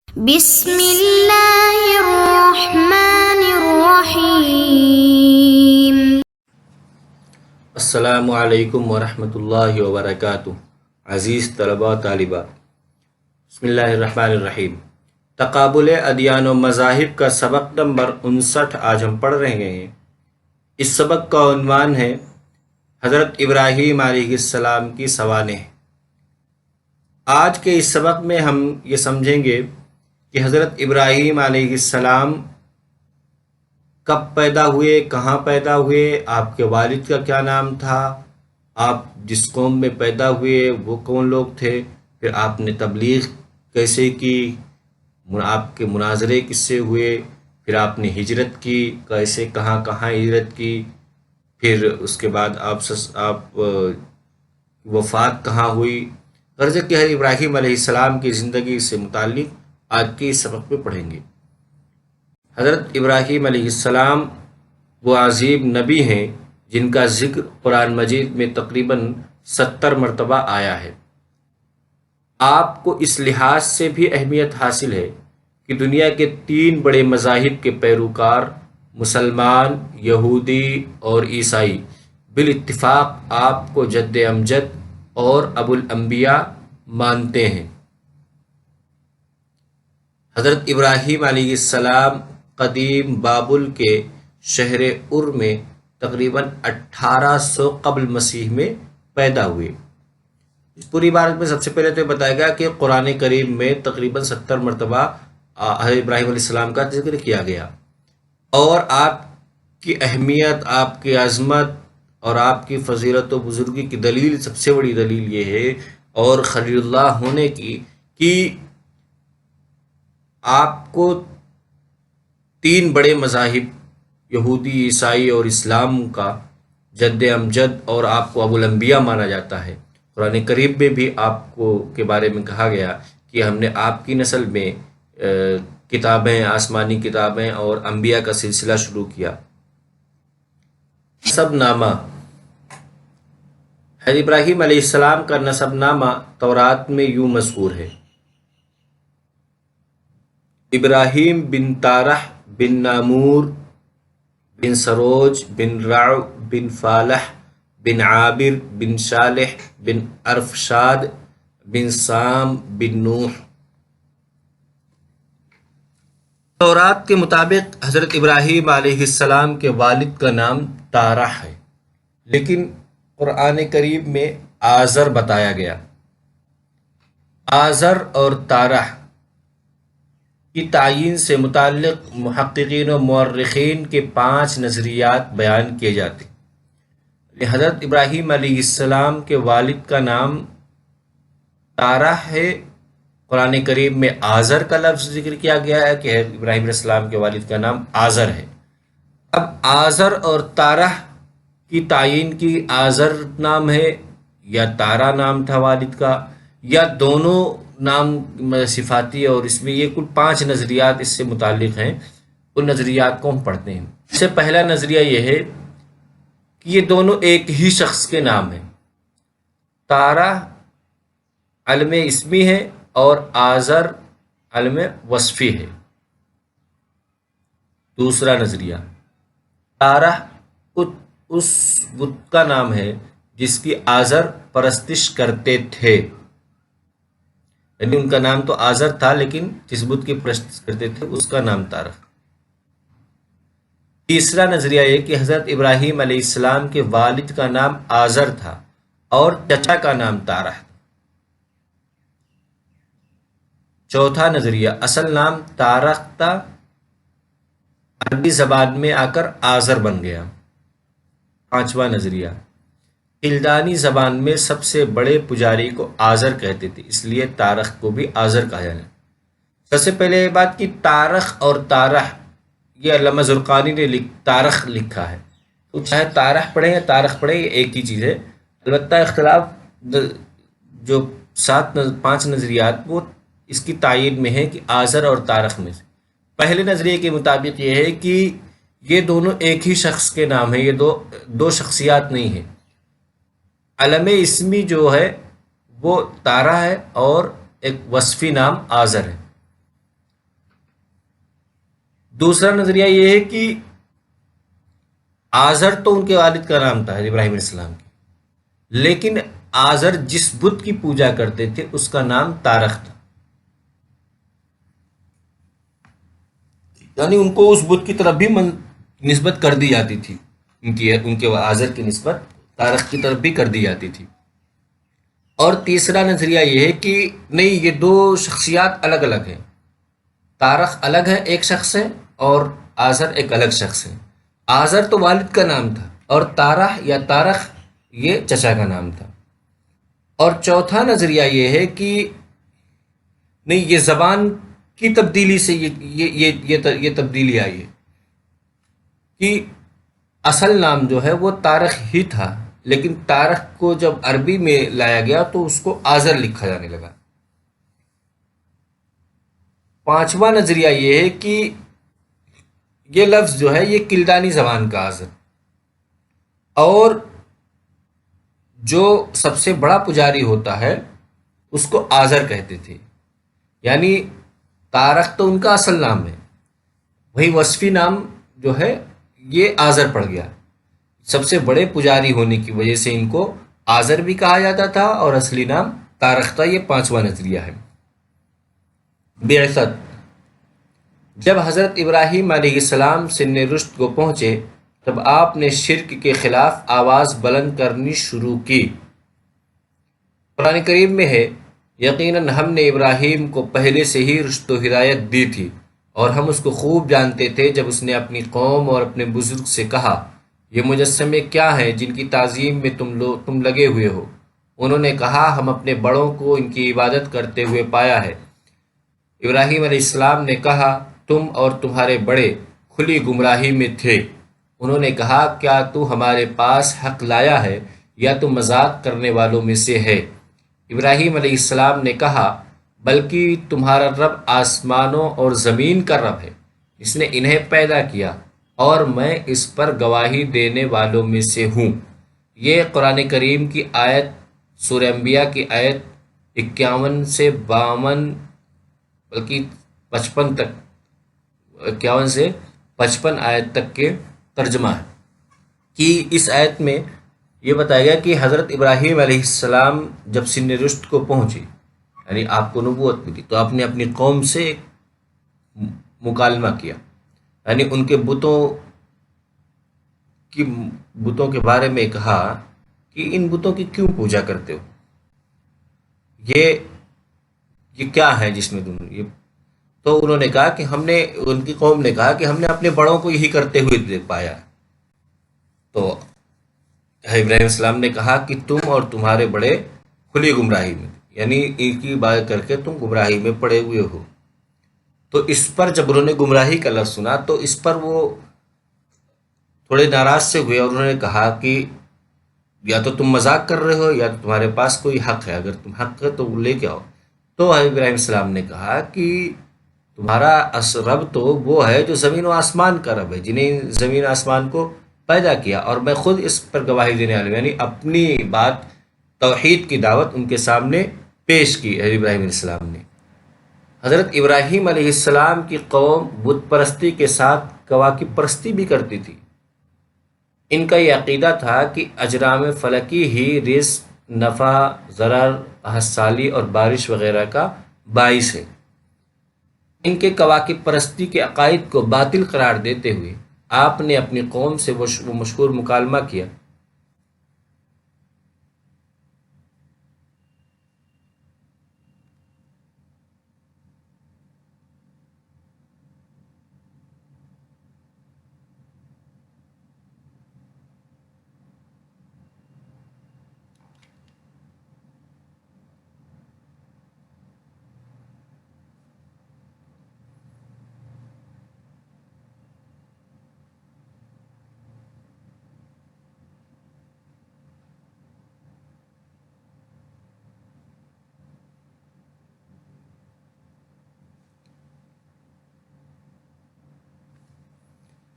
بسم اللہ الرحمن الرحیم۔ السلام علیکم ورحمۃ اللہ وبرکاتہ۔ عزیز طلباء طالبات، بسم اللہ الرحمن الرحیم۔ تقابل ادیان و مذاہب کا سبق نمبر 59 آج ہم پڑھ رہے ہیں۔ اس سبق کا عنوان ہے حضرت ابراہیم علیہ السلام کی سوانح۔ آج کے اس سبق میں ہم یہ سمجھیں گے کہ حضرت ابراہیم علیہ السلام کب پیدا ہوئے، کہاں پیدا ہوئے، آپ کے والد کا کیا نام تھا، آپ جس قوم میں پیدا ہوئے وہ کون لوگ تھے، پھر آپ نے تبلیغ کیسے کی، آپ کے مناظرے کس سے ہوئے، پھر آپ نے ہجرت کی کیسے، کہاں کہاں ہجرت کی، پھر اس کے بعد آپ وفات کہاں ہوئی۔ غرض کہ حضرت ابراہیم علیہ السلام کی زندگی سے متعلق آج کے اس سبق میں پڑھیں گے۔ حضرت ابراہیم علیہ السلام وہ عظیم نبی ہیں جن کا ذکر قرآن مجید میں تقریباً 70 مرتبہ آیا ہے۔ آپ کو اس لحاظ سے بھی اہمیت حاصل ہے کہ دنیا کے 3 بڑے مذاہب کے پیروکار مسلمان، یہودی اور عیسائی بالاتفاق آپ کو جد امجد اور ابو الانبیاء مانتے ہیں۔ حضرت ابراہیم علیہ السلام قدیم بابل کے شہر ار میں تقریباً 1800 قبل مسیح میں پیدا ہوئے۔ اس پوری عبارت میں سب سے پہلے تو یہ بتایا گیا کہ قرآن کریم میں تقریباً 70 مرتبہ حضرت ابراہیم علیہ السلام کا ذکر کیا گیا، اور آپ کی اہمیت، آپ کی عظمت اور آپ کی فضیلت و بزرگی کی دلیل، سب سے بڑی دلیل یہ ہے اور خلیل اللہ ہونے کی، کہ آپ کو 3 بڑے مذاہب یہودی، عیسائی اور اسلام کا جد امجد اور آپ کو ابو الانبیاء مانا جاتا ہے۔ قرآن کریم میں بھی آپ کو کے بارے میں کہا گیا کہ ہم نے آپ کی نسل میں کتابیں، آسمانی کتابیں اور انبیاء کا سلسلہ شروع کیا۔ نسب نامہ، حضرت ابراہیم علیہ السلام کا نسب نامہ تورات میں یوں مذکور ہے: ابراہیم بن تارح بن نامور بن سروج بن رعو بن فالح بن عابر بن صالح بن ارفشاد بن سام بن نوح۔ تورات کے مطابق حضرت ابراہیم علیہ السلام کے والد کا نام تارح ہے، لیکن قرآن کریم میں آزر بتایا گیا۔ آزر اور تارح کی تعیین سے متعلق محققین و مورخین کے 5 نظریات بیان کیے جاتے ہیں۔ حضرت ابراہیم علیہ السلام کے والد کا نام تارح ہے، قرآن کریم میں آزر کا لفظ ذکر کیا گیا ہے کہ حضرت ابراہیم علیہ السلام کے والد کا نام آزر ہے۔ اب آزر اور تارح کی تعیین کی، آزر نام ہے یا تارا نام تھا والد کا، یا دونوں نام صفاتی، اور اس میں یہ کل 5 نظریات اس سے متعلق ہیں۔ ان نظریات کو ہم پڑھتے ہیں۔ اس سے پہلا نظریہ یہ ہے کہ یہ دونوں ایک ہی شخص کے نام ہیں۔ تارا علم اسمی ہے اور آزر علم وصفی ہے۔ دوسرا نظریہ، تارا اس بت کا نام ہے جس کی آزر پرستش کرتے تھے، یعنی ان کا نام تو آزر تھا لیکن جس بت کی پرستش کرتے تھے اس کا نام تارا۔ تیسرا نظریہ یہ کہ حضرت ابراہیم علیہ السلام کے والد کا نام آزر تھا اور چچا کا نام تارا تھا۔ چوتھا نظریہ، اصل نام تارق تھا، عربی زبان میں آ کر آزر بن گیا۔ پانچواں نظریہ، خلدانی زبان میں سب سے بڑے پجاری کو آزر کہتے تھے، اس لیے تارخ کو بھی آزر کہا جاتا ہے۔ سب سے پہلے یہ بات کہ تارخ اور تارح، یہ علامہ زرقانی نے تارخ لکھا ہے، تو چاہے تارح پڑھیں یا تارخ پڑھیں، یہ ایک ہی چیز ہے۔ البتہ اختلاف جو 5 نظریات وہ اس کی تعیین میں ہے کہ آزر اور تارخ میں سے پہلے نظریے کے مطابق یہ ہے کہ یہ دونوں ایک ہی شخص کے نام ہیں، یہ دو شخصیات نہیں ہیں۔ علم اسمی جو ہے وہ تارا ہے اور ایک وصفی نام آزر ہے۔ دوسرا نظریہ یہ ہے کہ آزر تو ان کے والد کا نام تھا ابراہیم علیہ السلام کی، لیکن آزر جس بت کی پوجا کرتے تھے اس کا نام تارخ تھا، یعنی ان کو اس بت کی طرف بھی نسبت کر دی جاتی تھی، ان کے آزر کی نسبت تارخ کی طرف بھی کر دی جاتی تھی۔ اور تیسرا نظریہ یہ ہے کہ نہیں، یہ دو شخصیات الگ الگ ہیں، تارخ الگ ہے، ایک شخص ہے، اور آزر ایک الگ شخص ہے۔ آزر تو والد کا نام تھا اور تارح یا تارخ یہ چچا کا نام تھا۔ اور چوتھا نظریہ یہ ہے کہ نہیں، یہ زبان کی تبدیلی سے یہ تبدیلی آئی ہے کہ اصل نام جو ہے وہ تارخ ہی تھا، لیکن تارخ کو جب عربی میں لایا گیا تو اس کو آزر لکھا جانے لگا۔ پانچواں نظریہ یہ ہے کہ یہ لفظ جو ہے یہ کلدانی زبان کا آزر، اور جو سب سے بڑا پجاری ہوتا ہے اس کو آزر کہتے تھے، یعنی تارخ تو ان کا اصل نام ہے، وہی وصفی نام جو ہے یہ آزر پڑ گیا۔ سب سے بڑے پجاری ہونے کی وجہ سے ان کو آزر بھی کہا جاتا تھا اور اصلی نام تارخ تھا۔ یہ پانچواں نظریہ ہے۔ بعثت، جب حضرت ابراہیم علیہ السلام سن رشد کو پہنچے تب آپ نے شرک کے خلاف آواز بلند کرنی شروع کی۔ قرآن کریم میں ہے، یقیناً ہم نے ابراہیم کو پہلے سے ہی رشد و ہدایت دی تھی، اور ہم اس کو خوب جانتے تھے جب اس نے اپنی قوم اور اپنے بزرگ سے کہا، یہ مجسمے کیا ہیں جن کی تعظیم میں تم لگے ہوئے ہو؟ انہوں نے کہا، ہم اپنے بڑوں کو ان کی عبادت کرتے ہوئے پایا ہے۔ ابراہیم علیہ السلام نے کہا، تم اور تمہارے بڑے کھلی گمراہی میں تھے۔ انہوں نے کہا، کیا تو ہمارے پاس حق لایا ہے یا تو مذاق کرنے والوں میں سے ہے؟ ابراہیم علیہ السلام نے کہا، بلکہ تمہارا رب آسمانوں اور زمین کا رب ہے، اس نے انہیں پیدا کیا اور میں اس پر گواہی دینے والوں میں سے ہوں۔ یہ قرآن کریم کی آیت سورہ انبیاء کی آیت 51 سے 52 بلکہ 55 تک، 51 سے 55 آیت تک کے ترجمہ ہے کہ اس آیت میں یہ بتایا گیا کہ حضرت ابراہیم علیہ السلام جب سن رشد کو پہنچی، یعنی آپ کو نبوت ملی، تو آپ نے اپنی قوم سے ایک مکالمہ کیا، یعنی ان کے بتوں کے بارے میں کہا کہ ان بتوں کی کیوں پوجا کرتے ہو؟ یہ کیا ہے جس میں تم یہ؟ تو انہوں نے کہا کہ ان کی قوم نے کہا کہ ہم نے اپنے بڑوں کو یہی کرتے ہوئے دیکھ پایا۔ تو ابراہیم السلام نے کہا کہ تم اور تمہارے بڑے کھلی گمراہی میں، یعنی ان کی بات کر کے تم گمراہی میں پڑے ہوئے ہو۔ تو اس پر جب انہوں نے گمراہی کا لفظ سنا تو اس پر وہ تھوڑے ناراض سے ہوئے، اور انہوں نے کہا کہ یا تو تم مذاق کر رہے ہو یا تو تمہارے پاس کوئی حق ہے، اگر تم حق ہے تو لے کے آؤ۔ تو ابراہیم السلام نے کہا کہ تمہارا رب تو وہ ہے جو زمین و آسمان کا رب ہے، جنہیں زمین و آسمان کو پیدا کیا، اور میں خود اس پر گواہی دینے والا ہوں، یعنی اپنی بات توحید کی دعوت ان کے سامنے پیش کی ابراہیم علیہ السلام نے۔ حضرت ابراہیم علیہ السلام کی قوم بت پرستی کے ساتھ کواکب پرستی بھی کرتی تھی۔ ان کا یہ عقیدہ تھا کہ اجرام فلکی ہی رزق، نفع، ضرر، حصالی اور بارش وغیرہ کا باعث ہے۔ ان کے کواکب پرستی کے عقائد کو باطل قرار دیتے ہوئے آپ نے اپنی قوم سے وہ مشہور مکالمہ کیا۔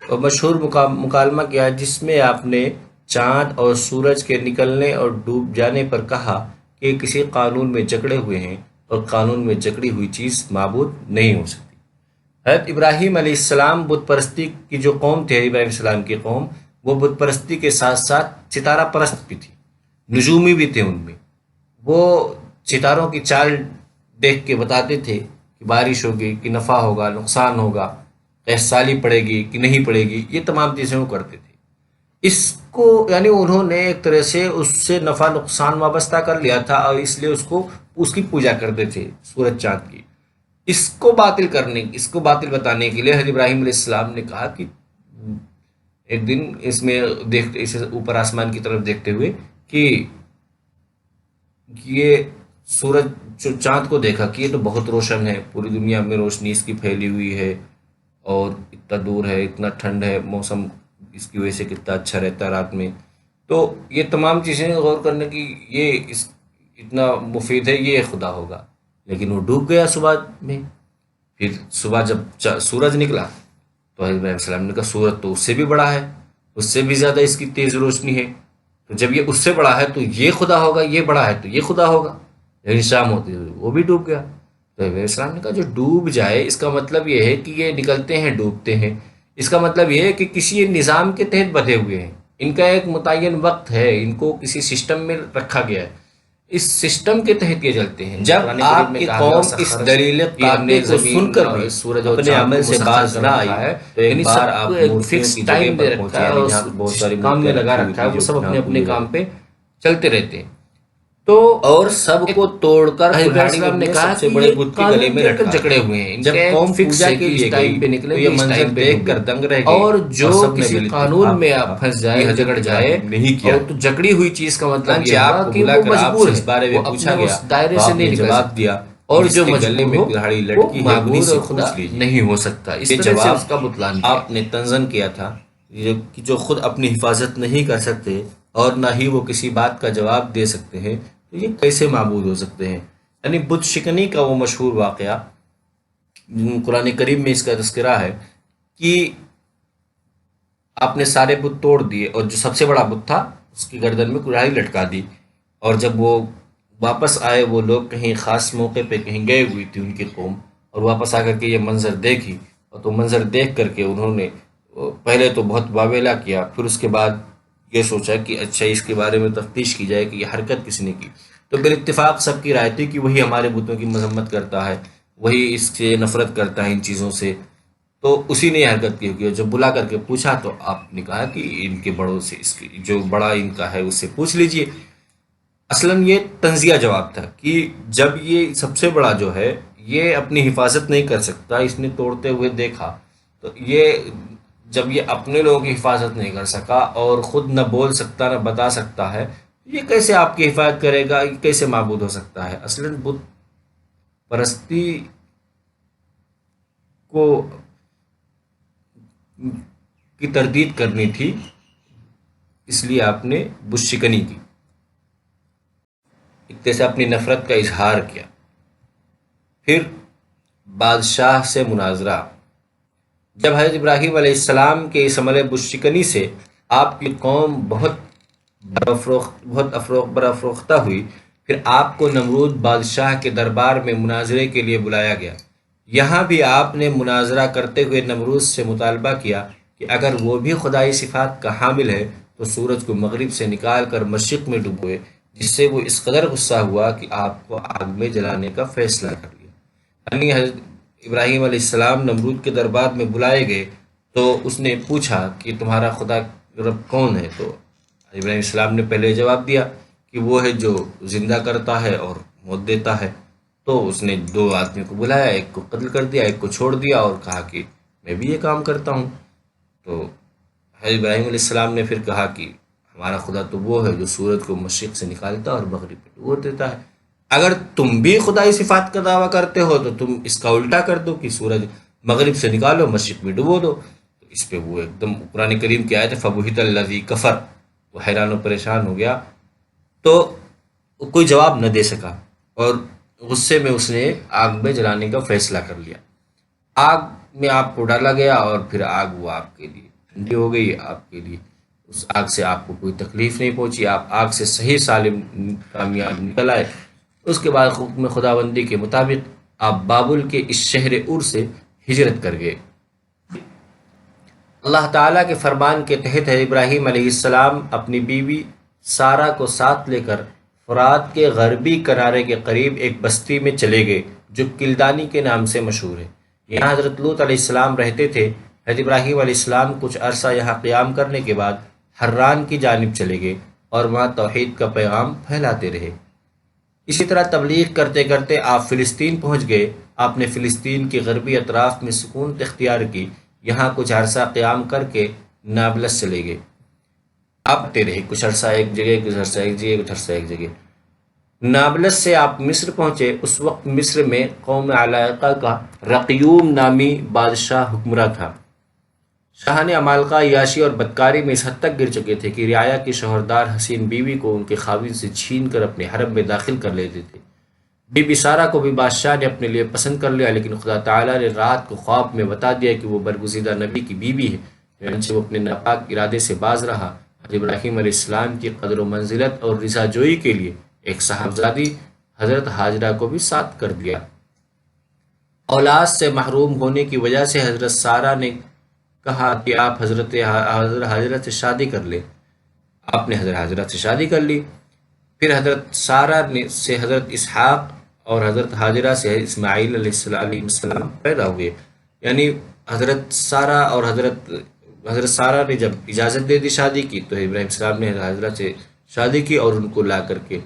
اور مشہور مکالمہ کیا جس میں آپ نے چاند اور سورج کے نکلنے اور ڈوب جانے پر کہا کہ کسی قانون میں جکڑے ہوئے ہیں اور قانون میں جکڑی ہوئی چیز معبود نہیں ہو سکتی۔ حضرت ابراہیم علیہ السلام بت پرستی کی جو قوم تھی، ابراہیم علیہ السلام کی قوم، وہ بت پرستی کے ساتھ ساتھ ستارہ پرست بھی تھی، نجومی بھی تھے ان میں۔ وہ ستاروں کی چال دیکھ کے بتاتے تھے کہ بارش ہوگی کہ نفع ہوگا، نقصان ہوگا، قحط سالی پڑے گی کہ نہیں پڑے گی، یہ تمام چیزیں وہ کرتے تھے۔ اس کو یعنی انہوں نے ایک طرح سے اس سے نفع نقصان وابستہ کر لیا تھا، اور اس لیے اس کی پوجا کرتے تھے، سورج چاند کی۔ اس کو باطل بتانے کے لیے حضرت ابراہیم علیہ السلام نے کہا کہ ایک دن اسے اوپر آسمان کی طرف دیکھتے ہوئے کہ یہ سورج چاند کو دیکھا کہ یہ تو بہت روشن ہے، پوری دنیا میں روشنی اس کی پھیلی ہوئی ہے، اور اتنا دور ہے، اتنا ٹھنڈ ہے، موسم اس کی وجہ سے کتنا اچھا رہتا ہے رات میں۔ تو یہ تمام چیزیں غور کرنے کی، یہ اتنا مفید ہے، یہ خدا ہوگا۔ لیکن وہ ڈوب گیا صبح میں۔ پھر صبح جب سورج نکلا تو حضرت ابراہیم السلام نے کہا سورج تو اس سے بھی بڑا ہے، اس سے بھی زیادہ اس کی تیز روشنی ہے، تو جب یہ اس سے بڑا ہے تو یہ خدا ہوگا، یہ بڑا ہے تو یہ خدا ہوگا۔ لیکن شام ہوتی ہوئی وہ بھی ڈوب گیا۔ تو ابراہیم السلام نے کہا جو ڈوب جائے اس کا مطلب یہ ہے کہ یہ نکلتے ہیں ڈوبتے ہیں، اس کا مطلب یہ ہے کہ کسی نظام کے تحت بدھے ہوئے ہیں، ان کا ایک متعین وقت ہے، ان کو کسی سسٹم میں رکھا گیا ہے، اس سسٹم کے تحت یہ چلتے ہیں۔ جب آپ کی قوم اس دلیل قاطع کو سن کر بھی سورج اپنے عمل سے باز نہ آئی ہے، تو ایک بار آپ فکس ٹائم دے رکھا ہے، بہت ساری کام میں لگا رکھا ہے، وہ سب اپنے اپنے کام پہ چلتے رہتے ہیں، تو اور سب کو توڑ کر السلام نے کہا کہ بڑے بت کے گلے میں جکڑے ہوئے ہیں۔ جب قوم پوجا کے لیے ٹائم پہ نکلے، یہ منظر دیکھ کر دنگ رہ گئے، اور جو کسی قانون میں آپ پھنس جائے، جکڑ جائے نہیں کیا، تو جکڑی ہوئی چیز کا مطلب یہ آپ کہ وہ مجبور ہے، اس بارے میں پوچھا گیا، دائرے سے نہیں جواب دیا، اور جو گلے میں پہاڑی لڑکی ہے انہی سے خدا نہیں ہو سکتا۔ اس طرح سے اس کا بطلان آپ نے تنزن کیا تھا کہ جو خود اپنی حفاظت نہیں کر سکتے اور نہ ہی وہ کسی بات کا جواب دے سکتے ہیں، تو یہ کیسے معبود ہو سکتے ہیں؟ یعنی بت شکنی کا وہ مشہور واقعہ قرآن کریم میں اس کا تذکرہ ہے کہ آپ نے سارے بت توڑ دیے، اور جو سب سے بڑا بت تھا اس کی گردن میں کلاڑی لٹکا دی، اور جب وہ واپس آئے، وہ لوگ کہیں خاص موقع پہ کہیں گئے ہوئی تھی ان کی قوم، اور واپس آ کر کے یہ منظر دیکھی، اور تو منظر دیکھ کر کے انہوں نے پہلے تو بہت واویلا کیا، پھر اس کے بعد یہ سوچا کہ اچھا اس کے بارے میں تفتیش کی جائے کہ یہ حرکت کس نے کی، تو بالاتفاق سب کی رائے تھی کہ وہی ہمارے بتوں کی مذمت کرتا ہے، وہی اس سے نفرت کرتا ہے ان چیزوں سے، تو اسی نے یہ حرکت کی ہوگی۔ اور جب بلا کر کے پوچھا تو آپ نے کہا کہ ان کے بڑوں سے، اس کی جو بڑا ان کا ہے اس سے پوچھ لیجئے۔ اصلاً یہ تنزیہ جواب تھا کہ جب یہ سب سے بڑا جو ہے یہ اپنی حفاظت نہیں کر سکتا، اس نے توڑتے ہوئے دیکھا، تو یہ جب یہ اپنے لوگوں کی حفاظت نہیں کر سکا اور خود نہ بول سکتا نہ بتا سکتا ہے، یہ کیسے آپ کی حفاظت کرے گا؟ یہ کیسے معبود ہو سکتا ہے؟ اصلاً بت پرستی کو کی تردید کرنی تھی، اس لیے آپ نے بت شکنی کی، ایک طرح سے اپنی نفرت کا اظہار کیا۔ پھر بادشاہ سے مناظرہ۔ جب حضرت ابراہیم علیہ السلام کے اس عمل بت شکنی سے آپ کی قوم بہت برافروختہ ہوئی، پھر آپ کو نمرود بادشاہ کے دربار میں مناظرے کے لیے بلایا گیا۔ یہاں بھی آپ نے مناظرہ کرتے ہوئے نمرود سے مطالبہ کیا کہ اگر وہ بھی خدائی صفات کا حامل ہے تو سورج کو مغرب سے نکال کر مشرق میں ڈبوئے، جس سے وہ اس قدر غصہ ہوا کہ آپ کو آگ میں جلانے کا فیصلہ کر لیا۔ یعنی حضرت ابراہیم علیہ السلام نمرود کے دربار میں بلائے گئے تو اس نے پوچھا کہ تمہارا خدا رب کون ہے؟ تو ابراہیم علیہ السلام نے پہلے جواب دیا کہ وہ ہے جو زندہ کرتا ہے اور موت دیتا ہے۔ تو اس نے دو آدمیوں کو بلایا، ایک کو قتل کر دیا، ایک کو چھوڑ دیا، اور کہا کہ میں بھی یہ کام کرتا ہوں۔ تو حضرت ابراہیم علیہ السلام نے پھر کہا کہ ہمارا خدا تو وہ ہے جو سورج کو مشرق سے نکالتا اور مغرب پہ ڈبو دیتا ہے۔ اگر تم بھی خدائی صفات کا دعویٰ کرتے ہو تو تم اس کا الٹا کر دو کہ سورج مغرب سے نکالو، مشرق میں ڈبو دو۔ تو اس پہ وہ ایک دم قرآن کریم کی آیت ہے فَبُہِتَ الَّذِی کَفَرَ، وہ حیران و پریشان ہو گیا، تو کوئی جواب نہ دے سکا، اور غصے میں اس نے آگ میں جلانے کا فیصلہ کر لیا۔ آگ میں آپ کو ڈالا گیا، اور پھر آگ وہ آپ کے لیے ٹھنڈی ہو گئی، آپ کے لیے اس آگ سے آپ کو کوئی تکلیف نہیں پہنچی، آپ آگ سے صحیح سالم کامیاب نکل آئے۔ اس کے بعد حکم خداوندی کے مطابق آپ بابل کے اس شہر ار سے ہجرت کر گئے۔ اللہ تعالیٰ کے فرمان کے تحت ابراہیم علیہ السلام اپنی بیوی سارہ کو ساتھ لے کر فرات کے غربی کنارے کے قریب ایک بستی میں چلے گئے جو کلدانی کے نام سے مشہور ہے۔ یہاں حضرت لوط علیہ السلام رہتے تھے۔ حضرت ابراہیم علیہ السلام کچھ عرصہ یہاں قیام کرنے کے بعد حران کی جانب چلے گئے اور وہاں توحید کا پیغام پھیلاتے رہے۔ اسی طرح تبلیغ کرتے کرتے آپ فلسطین پہنچ گئے۔ آپ نے فلسطین کے غربی اطراف میں سکون اختیار کی۔ یہاں کچھ عرصہ قیام کر کے نابلس چلے گئے۔ آتے رہے کچھ عرصہ ایک جگہ، کچھ عرصہ ایک جگہ، کچھ عرصہ ایک جگہ۔ نابلس سے آپ مصر پہنچے۔ اس وقت مصر میں قوم علائقہ کا رقیوم نامی بادشاہ حکمراں تھا۔ شاہان عمالقہ عیاشی اور بدکاری میں اس حد تک گر چکے تھے کہ رعایا کی شوہردار حسین بیوی کو ان کے خاوند سے چھین کر اپنے حرم میں داخل کر لیتے تھے۔ بی بی سارہ کو بھی بادشاہ نے اپنے لیے پسند کر لیا، لیکن خدا تعالیٰ نے رات کو خواب میں بتا دیا کہ وہ برگزیدہ نبی کی بیوی ہے، چنانچہ وہ اپنے ناپاک ارادے سے باز رہا۔ حضرت ابراہیم علیہ السلام کی قدر و منزلت اور رضا جوئی کے لیے ایک صاحبزادی حضرت ہاجرہ کو بھی ساتھ کر دیا۔ اولاد سے محروم ہونے کی وجہ سے حضرت سارہ نے کہا کہ آپ حضرت ہاجرہ سے شادی کر لیں۔ آپ نے حضرت ہاجرہ سے شادی کر لی۔ پھر حضرت سارہ سے حضرت اسحاق اور حضرت ہاجرہ سے اسماعیل علیہ السلام پیدا ہوئے۔ یعنی حضرت سارہ اور حضرت سارہ نے جب اجازت دے دی شادی کی تو ابراہیم السلام نے حضرت ہاجرہ سے شادی کی اور ان کو لا کر کے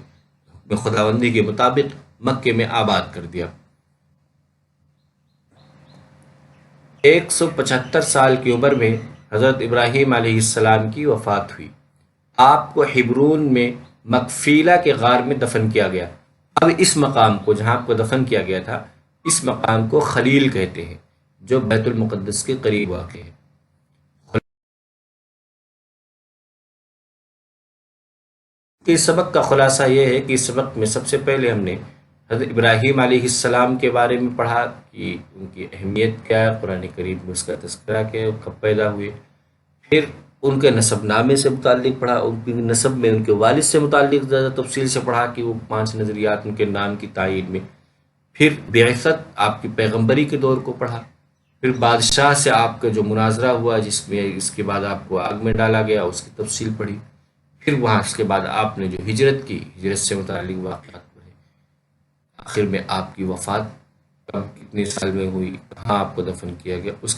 خداوندی کے مطابق مکے میں آباد کر دیا۔ 175 سال کی عمر میں حضرت ابراہیم علیہ السلام کی وفات ہوئی۔ آپ کو حبرون میں مقفیلہ کے غار میں دفن کیا گیا۔ اب اس مقام کو، جہاں آپ کو دفن کیا گیا تھا، اس مقام کو خلیل کہتے ہیں، جو بیت المقدس کے قریب واقع ہے۔ اس سبق کا خلاصہ یہ ہے کہ اس سبق میں سب سے پہلے ہم نے حضرت ابراہیم علیہ السلام کے بارے میں پڑھا کہ ان کی اہمیت کیا ہے، قرآن کریم میں اس کا تذکرہ کیا ہے، کب پیدا ہوئے۔ پھر ان کے نسب نامے سے متعلق پڑھا، ان کی نسب میں ان کے والد سے متعلق زیادہ تفصیل سے پڑھا کہ وہ 5 نظریات ان کے نام کی تعین میں۔ پھر بعثت، آپ کی پیغمبری کے دور کو پڑھا۔ پھر بادشاہ سے آپ کا جو مناظرہ ہوا جس میں اس کے بعد آپ کو آگ میں ڈالا گیا، اس کی تفصیل پڑھی۔ پھر وہاں اس کے بعد آپ نے جو ہجرت کی، ہجرت سے متعلق واقعات پڑھے۔ آخر میں آپ کی وفات کب، کتنے سال میں ہوئی، کہاں آپ کو دفن کیا گیا، اس